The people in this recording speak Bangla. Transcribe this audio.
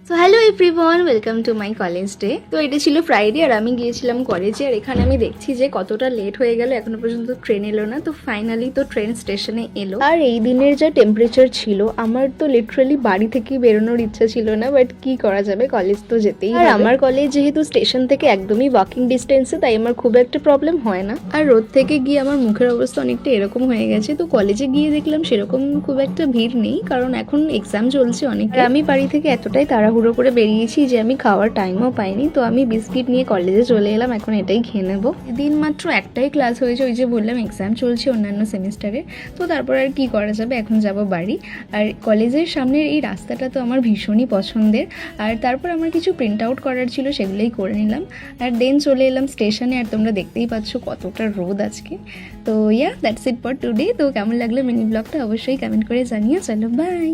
So hello everyone, welcome to my college day. তো এটা ছিল ফ্রাইডে আর আমি গিয়েছিলাম কলেজে। আর এখানে আমি দেখছি যে কতটা লেট হয়ে গেল, এখনো পর্যন্ত ট্রেন এলো না। তো ফাইনালি তো ট্রেন স্টেশনে এলো। আর এই দিনের যা টেম্পারেচার ছিল, আমার তো লিটারালি বাড়ি থেকে বেরোনোর ইচ্ছা ছিল না, বাট কি করা যাবে, কলেজ তো যেতেই হবে। আর আমার কলেজ যেহেতু স্টেশন থেকে একদমই ওয়াকিং ডিস্টেন্সে, তাই আমার খুব একটা প্রবলেম হয় না। আর রোদ থেকে গিয়ে আমার মুখের অবস্থা অনেকটা এরকম হয়ে গেছে। তো কলেজে গিয়ে দেখলাম সেরকম খুব একটা ভিড় নেই, কারণ এখন এক্সাম চলছে অনেক। আর আমি বাড়ি থেকে এতটাই তাড়াহুড়ো করে বেরিয়েছি যে আমি খাওয়ার টাইমও পাইনি। তো আমি বিস্কিট নিয়ে কলেজে চলে এলাম, এখন এটাই খেয়ে নেবো। দিন মাত্র একটাই ক্লাস হয়েছে, ওই যে বললাম এক্সাম চলছে অন্যান্য সেমিস্টারে। তো তারপর আর কি করা যাবে, এখন যাব বাড়ি। আর কলেজের সামনের এই রাস্তাটা তো আমার ভীষণই পছন্দের। আর তারপর আমার কিছু প্রিন্ট আউট করার ছিল, সেগুলোই করে নিলাম। আর দেন চলে এলাম স্টেশনে। আর তোমরা দেখতেই পাচ্ছ কতটা রোদ আজকে। তো দ্যাটস ইট ফর টুডে। তো কেমন লাগলো মিনি ব্লগটা অবশ্যই কমেন্ট করে জানিও। চলো বাই।